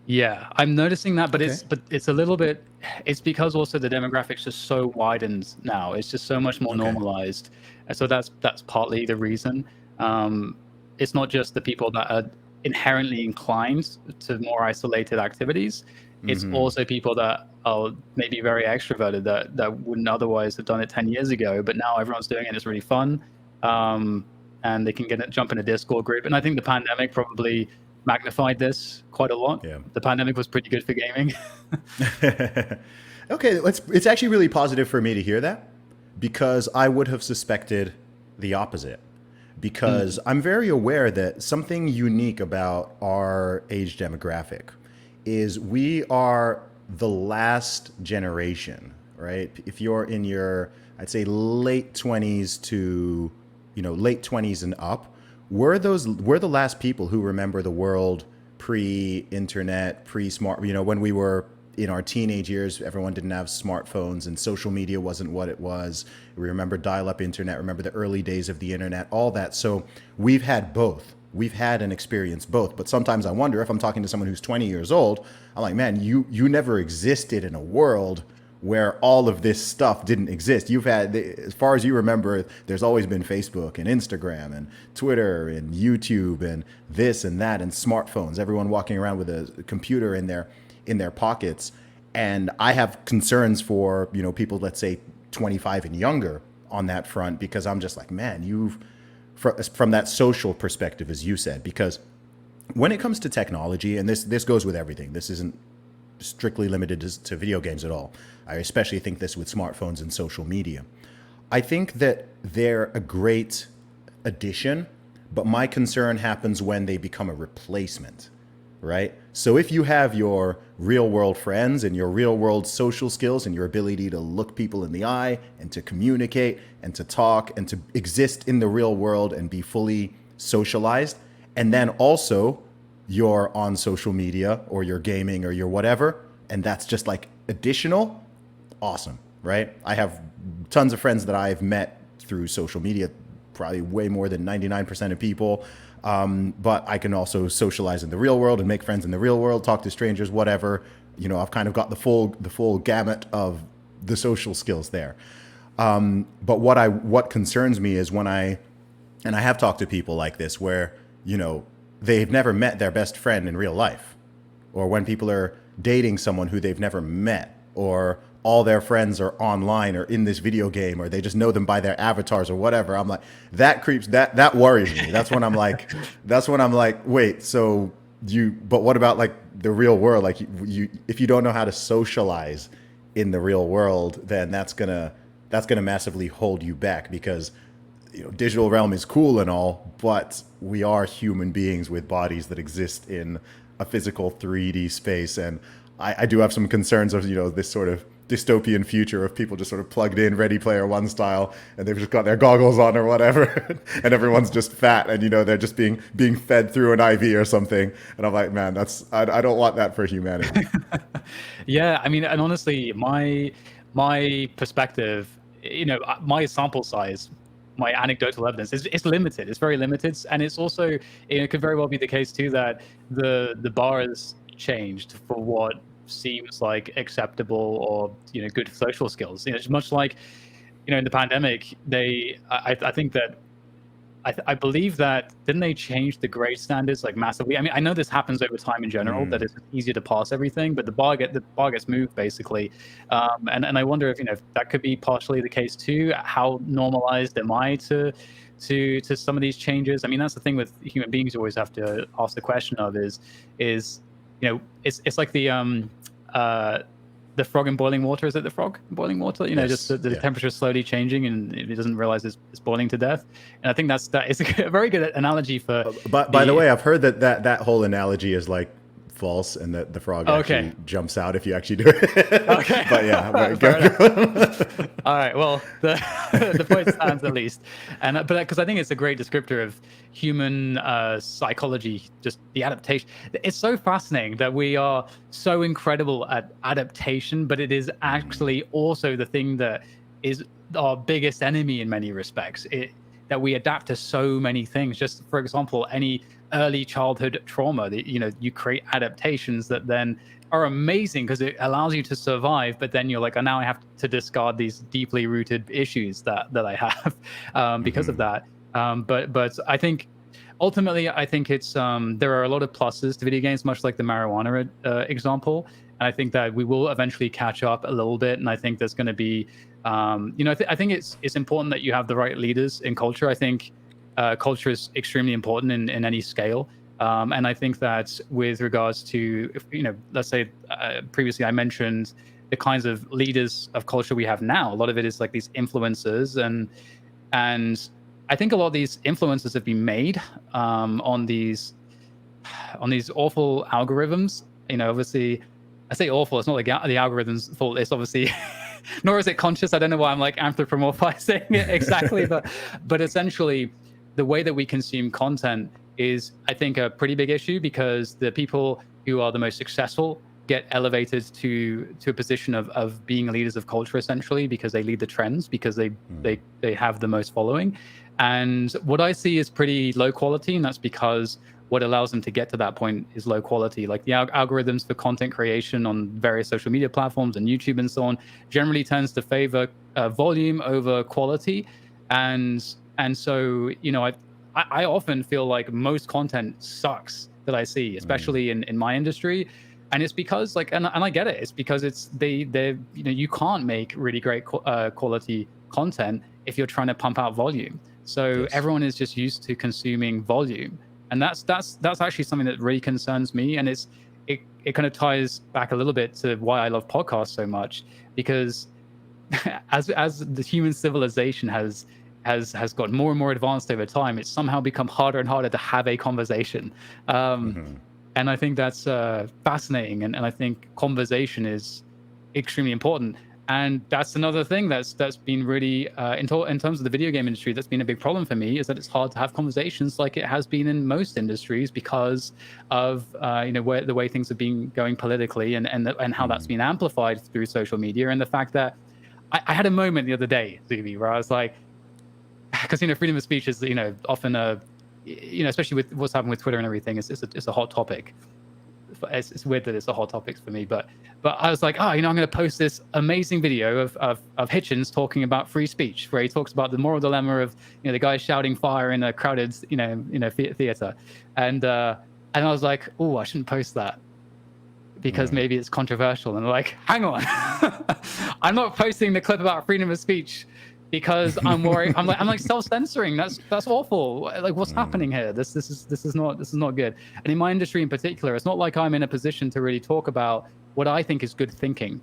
B: Yeah, I'm noticing that, but
A: Okay.
B: it's a little bit. It's because also the demographics are so widened now. It's just so much more
A: Okay.
B: normalized, and so that's partly the reason. Um, it's not just the people that are inherently inclined to more isolated activities. It's
A: Hmm.
B: also people that are maybe very extroverted that wouldn't otherwise have done it 10 years ago, but now everyone's doing it. It's really fun, um, and they can jump in a Discord group. And I think the pandemic probably magnified this quite a lot.
A: Yeah.
B: The pandemic was pretty good for gaming.
A: Okay, it's actually really positive for me to hear that because I would have suspected the opposite. Because
B: Mm.
A: I'm very aware that something unique about our age demographic is we are the last generation, right? If you're in your, I'd say late 20s to, late 20s and up, we're the last people who remember the world pre-internet, pre-smart, when we were in our teenage years, everyone didn't have smartphones and social media wasn't what it was. We remember dial-up internet, remember the early days of the internet, all that. So we've had both. We've had and experienced both. But sometimes I wonder if I'm talking to someone who's 20 years old, I'm like, man, you never existed in a world where all of this stuff didn't exist. You've had, as far as you remember, there's always been Facebook and Instagram and Twitter and YouTube and this and that and smartphones. Everyone walking around with a computer in their pockets. And I have concerns for, people, let's say 25 and younger on that front, because I'm just like, man, from that social perspective, as you said, because when it comes to technology, and this goes with everything, this isn't strictly limited to video games at all. I especially think this with smartphones and social media. I think that they're a great addition, but my concern happens when they become a replacement, right? So if you have your real world friends and your real world social skills and your ability to look people in the eye and to communicate and to talk and to exist in the real world and be fully socialized, and then also you're on social media or you're gaming or you're whatever, and that's just like additional, awesome, right? I have tons of friends that I've met through social media, probably way more than 99% of people. But I can also socialize in the real world and make friends in the real world, talk to strangers, whatever. I've kind of got the full gamut of the social skills there. But what concerns me is and I have talked to people like this where, they've never met their best friend in real life, or when people are dating someone who they've never met, or all their friends are online or in this video game, or they just know them by their avatars or whatever. I'm like, that worries me. That's when I'm like, wait, so but what about like the real world? Like if you don't know how to socialize in the real world, then that's gonna massively hold you back, because digital realm is cool and all, but we are human beings with bodies that exist in a physical 3D space. And I do have some concerns of, this sort of dystopian future of people just sort of plugged in Ready Player One style, and they've just got their goggles on or whatever, and everyone's just fat, and they're just being fed through an IV or something. And I'm like, man, I don't want that for humanity.
B: Yeah, I mean, and honestly, my perspective, my sample size, my anecdotal evidence is limited. It's very limited, and it's also, it could very well be the case too that the bar has changed for what seems like acceptable or good social skills. It's much like in the pandemic, I think that I believe that didn't they change the grade standards like massively? I mean, I know this happens over time in general, that it's easier to pass everything, but the bar gets moved basically, and I wonder if if that could be partially the case too. How normalized am I to some of these changes? I mean, that's the thing with human beings. You always have to ask the question of it's like the frog in boiling water. Is it the frog in boiling water? Just
A: Yes.
B: the
A: Yeah.
B: temperature slowly changing, and it doesn't realize it's boiling to death. And I think that is a very good analogy for
A: But by the
B: the.
A: way, I've heard that whole analogy is like false, and that the frog
B: Okay.
A: actually jumps out if you actually do it.
B: Okay.
A: But yeah,
B: Fair enough. All right. Well, the point stands at least, and but because I think it's a great descriptor of human psychology, just the adaptation. It's so fascinating that we are so incredible at adaptation, but it is actually also the thing that is our biggest enemy in many respects. that we adapt to so many things. Just for example, any early childhood trauma that you create adaptations that then are amazing because it allows you to survive, but then you're like, oh, now I have to discard these deeply rooted issues that I have because of that. But I think ultimately, I think it's there are a lot of pluses to video games, much like the marijuana example. And I think that we will eventually catch up a little bit. And I think there's going to be, I think it's important that you have the right leaders in culture. I think culture is extremely important in any scale. And I think that with regards to, let's say previously I mentioned the kinds of leaders of culture we have now. A lot of it is like these influencers, and I think a lot of these influencers have been made on these awful algorithms. Obviously, I say awful. It's not like the algorithm's fault. It's obviously, nor is it conscious. I don't know why I'm like anthropomorphizing it exactly, but essentially, the way that we consume content is, I think, a pretty big issue because the people who are the most successful get elevated to a position of being leaders of culture, essentially, because they lead the trends, because they have the most following. And what I see is pretty low quality, and that's because what allows them to get to that point is low quality. Like the algorithms for content creation on various social media platforms and YouTube and so on generally tends to favor volume over quality. And so, I often feel like most content sucks that I see, especially in my industry. And it's because and I get it. It's because you can't make really great quality content if you're trying to pump out volume. So yes. Everyone is just used to consuming volume. And that's actually something that really concerns me. And it kind of ties back a little bit to why I love podcasts so much, because as the human civilization has got more and more advanced over time, it's somehow become harder and harder to have a conversation. And I think that's fascinating. And I think conversation is extremely important. And that's another thing that's been really, in terms of the video game industry, that's been a big problem for me, is that it's hard to have conversations like it has been in most industries because of the way things have been going politically and how that's been amplified through social media, and the fact that I had a moment the other day, Zuby, where I was like, because freedom of speech is often especially with what's happened with Twitter and everything, it's a hot topic. It's weird that it's a hot topic for me, but I was like, I'm going to post this amazing video of Hitchens talking about free speech, where he talks about the moral dilemma of the guy shouting fire in a crowded theater, and I was like, I shouldn't post that because maybe it's controversial. And I'm like, hang on, I'm not posting the clip about freedom of speech because I'm worried. I'm like self-censoring. That's awful. Like, what's happening here? This is not good. And in my industry in particular, it's not like I'm in a position to really talk about what I think is good thinking,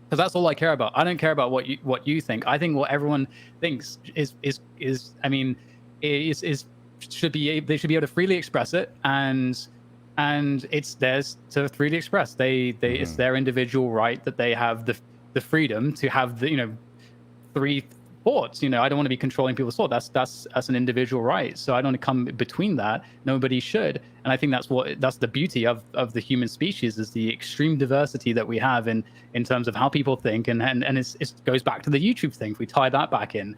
B: because that's all I care about. I don't care about what you think. I think what everyone thinks should be able to freely express it, and it's theirs to freely express. It's their individual right that they have the freedom to have the free thoughts. I don't want to be controlling people's thought. That's an individual right. So I don't want to come between that. Nobody should. And I think that's the beauty of the human species, is the extreme diversity that we have in terms of how people think. And it goes back to the YouTube thing. If we tie that back in,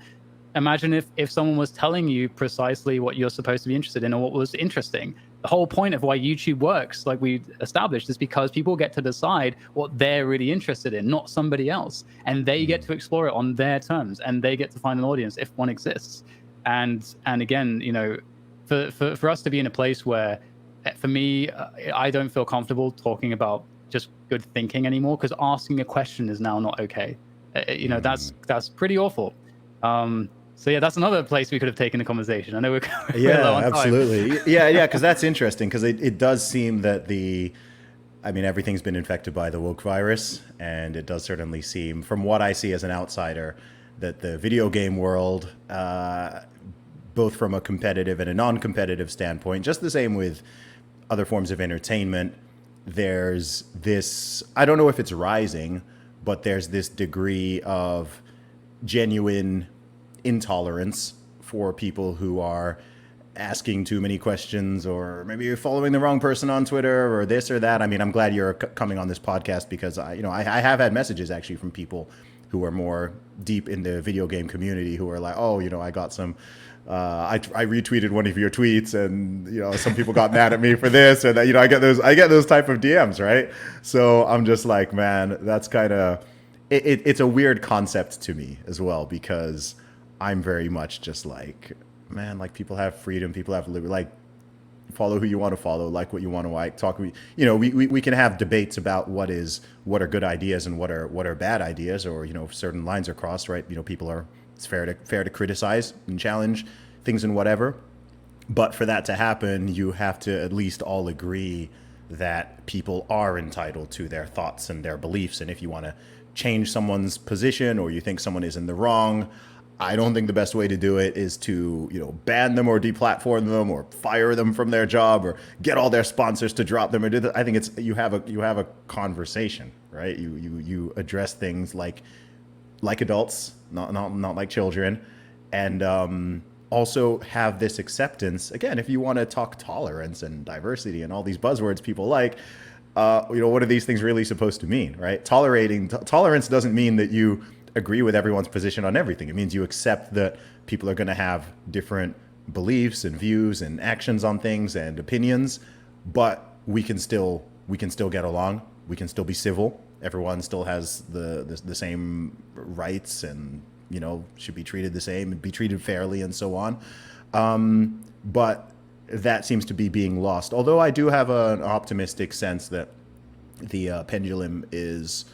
B: imagine if someone was telling you precisely what you're supposed to be interested in or what was interesting. The whole point of why YouTube works, like we established, is because people get to decide what they're really interested in, not somebody else. And they get to explore it on their terms, and they get to find an audience if one exists. And again, for us to be in a place where, for me, I don't feel comfortable talking about just good thinking anymore, because asking a question is now not okay. That's pretty awful. So yeah, that's another place we could have taken the conversation. I know we're low on time.
A: Absolutely. Yeah, because that's interesting, because it does seem that everything's been infected by the woke virus, and it does certainly seem, from what I see as an outsider, that the video game world, both from a competitive and a non-competitive standpoint, just the same with other forms of entertainment, there's this, I don't know if it's rising, but there's this degree of genuine intolerance for people who are asking too many questions, or maybe you're following the wrong person on Twitter, or this or that. I'm glad you're coming on this podcast, because I have had messages actually from people who are more deep in the video game community who are like, oh, I got some, I retweeted one of your tweets, and some people got mad at me for this or that. I get those type of DMs, right? So I'm just like, man, that's kind of it's a weird concept to me as well, because I'm very much just like, man, like, people have freedom, people have liberty, like, follow who you want to follow, like what you want to like, talk. We can have debates about what are good ideas and what are bad ideas, or if certain lines are crossed, right? It's fair to criticize and challenge things and whatever. But for that to happen, you have to at least all agree that people are entitled to their thoughts and their beliefs. And if you want to change someone's position, or you think someone is in the wrong, I don't think the best way to do it is to, ban them or deplatform them or fire them from their job or get all their sponsors to drop them or do that. I think it's you have a conversation, right? You address things like adults, not like children, and also have this acceptance. Again, if you want to talk tolerance and diversity and all these buzzwords people like, what are these things really supposed to mean, right? Tolerance doesn't mean that you agree with everyone's position on everything. It means you accept that people are going to have different beliefs and views and actions on things and opinions, but we can still get along. We can still be civil. Everyone still has the same rights, and should be treated the same and be treated fairly and so on. But that seems to be being lost. Although I do have an optimistic sense that the pendulum is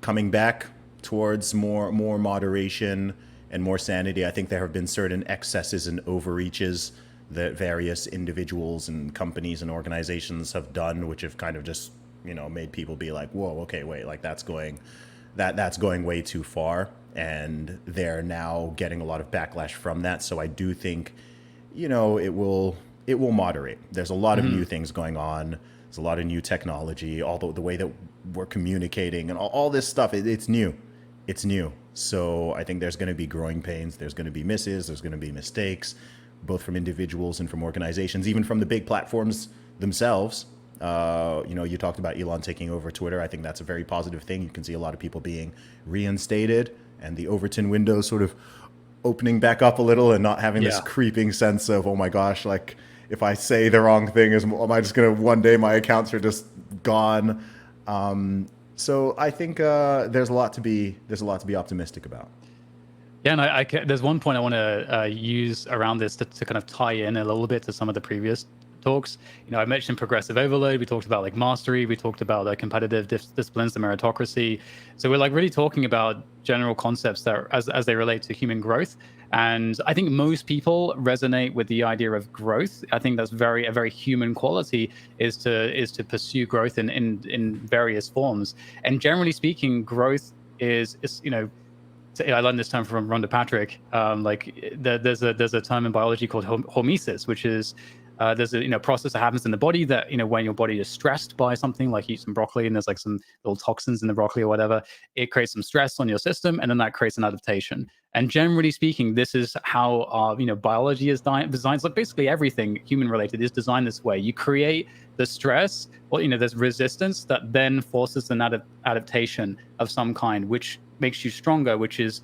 A: coming back towards more moderation and more sanity. I think there have been certain excesses and overreaches that various individuals and companies and organizations have done, which have kind of just made people be like, whoa, okay, wait, like that's going way too far, and they're now getting a lot of backlash from that. So I do think it will moderate. There's a lot of new things going on. There's a lot of new technology, all the way that we're communicating and all this stuff. It's new. It's new. So I think there's going to be growing pains. There's going to be misses. There's going to be mistakes, both from individuals and from organizations, even from the big platforms themselves. You talked about Elon taking over Twitter. I think that's a very positive thing. You can see a lot of people being reinstated, and the Overton window sort of opening back up a little, and not having this creeping sense of, oh my gosh, like, if I say the wrong thing, am I just going to, one day my accounts are just gone? So I think there's a lot to be optimistic about.
B: Yeah, and there's one point I want to use around this to kind of tie in a little bit to some of the previous talks. I mentioned progressive overload. We talked about like mastery. We talked about competitive disciplines, the meritocracy. So we're like really talking about general concepts that as they relate to human growth. And I think most people resonate with the idea of growth. I think that's a very human quality, is to pursue growth in various forms. And generally speaking, growth is I learned this term from Rhonda Patrick. There's a term in biology called hormesis, which is there's a process that happens in the body that when your body is stressed by something, like you eat some broccoli and there's like some little toxins in the broccoli or whatever, it creates some stress on your system, and then that creates an adaptation. And generally speaking, this is how our biology is designed. So basically everything human related is designed this way. You create the stress, or there's resistance that then forces an adaptation of some kind, which makes you stronger, which is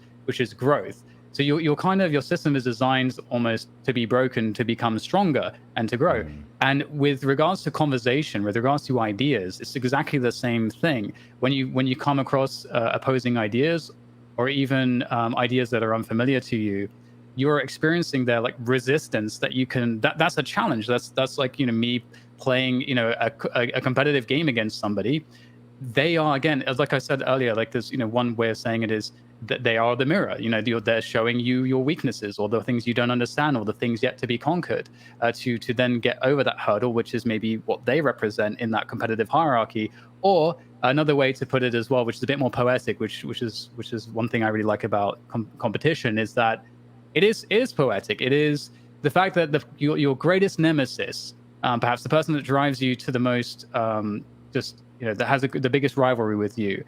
B: growth. So your system is designed almost to be broken to become stronger and to grow. And with regards to conversation, with regards to ideas, it's exactly the same thing. When you come across opposing ideas, or even ideas that are unfamiliar to you, you're experiencing their like resistance that you can. That's a challenge. That's like me playing a competitive game against somebody. They are, again, as like I said earlier, like there's one way of saying it is that they are the mirror. They're showing you your weaknesses, or the things you don't understand, or the things yet to be conquered, to then get over that hurdle, which is maybe what they represent in that competitive hierarchy. Or another way to put it as well, which is a bit more poetic, which is one thing I really like about competition, is that it is poetic. It is the fact that your greatest nemesis, perhaps the person that drives you to the most that has the biggest rivalry with you,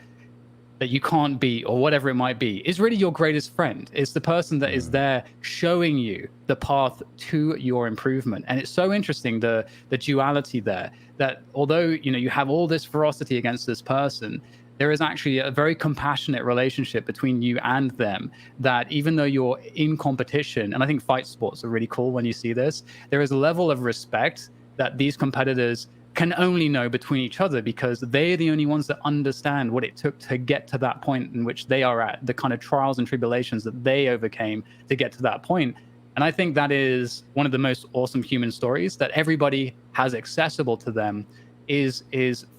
B: that you can't beat, or whatever it might be, is really your greatest friend. It's the person that is there showing you the path to your improvement. And it's so interesting, the duality there, that although you have all this ferocity against this person, there is actually a very compassionate relationship between you and them, that even though you're in competition, and I think fight sports are really cool when you see this, there is a level of respect that these competitors can only know between each other, because they're the only ones that understand what it took to get to that point in which they are at, the kind of trials and tribulations that they overcame to get to that point. And I think that is one of the most awesome human stories that everybody has accessible to them, is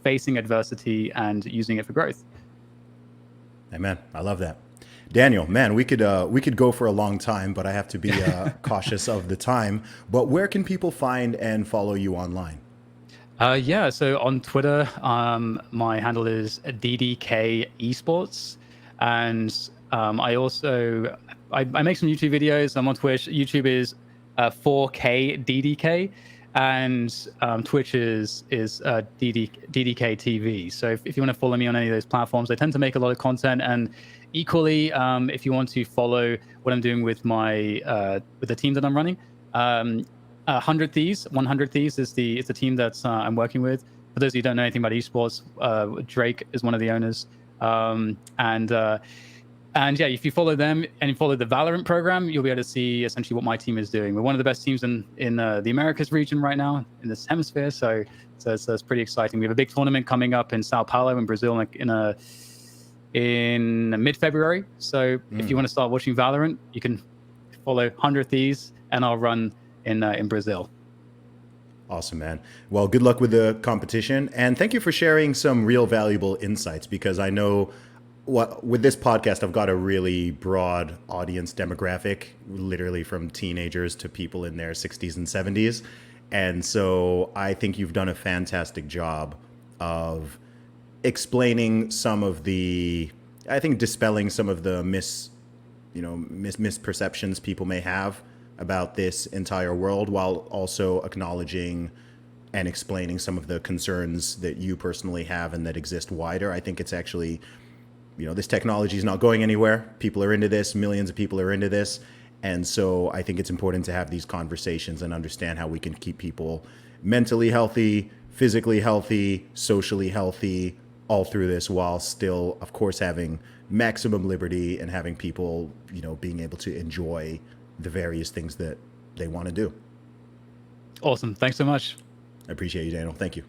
B: facing adversity and using it for growth.
A: Amen. I love that. Daniel, man, we could go for a long time, but I have to be cautious of the time. But where can people find and follow you online?
B: Yeah, so on Twitter, my handle is DDK Esports, and I also I make some YouTube videos. I'm on Twitch. YouTube is 4K DDK, and Twitch is DDK TV. So if you want to follow me on any of those platforms, I tend to make a lot of content. And equally, if you want to follow what I'm doing with my with the team that I'm running, 100 Thieves. 100 Thieves is the team that I'm working with. For those of you who don't know anything about esports, Drake is one of the owners. And yeah, if you follow them and you follow the Valorant program, you'll be able to see essentially what my team is doing. We're one of the best teams in the Americas region right now in this hemisphere. So it's pretty exciting. We have a big tournament coming up in Sao Paulo in Brazil in mid-February. So if you want to start watching Valorant, you can follow 100 Thieves, and I'll run in Brazil.
A: Awesome, man. Well, good luck with the competition, and thank you for sharing some real valuable insights, because I know with this podcast, I've got a really broad audience demographic, literally from teenagers to people in their 60s and 70s. And so I think you've done a fantastic job of explaining some of dispelling some of the misperceptions people may have about this entire world, while also acknowledging and explaining some of the concerns that you personally have and that exist wider. I think it's actually, this technology is not going anywhere. People are into this. Millions of people are into this. And so I think it's important to have these conversations and understand how we can keep people mentally healthy, physically healthy, socially healthy, all through this, while still, of course, having maximum liberty and having people, being able to enjoy the various things that they want to do.
B: Awesome. Thanks so much.
A: I appreciate you, Daniel. Thank you.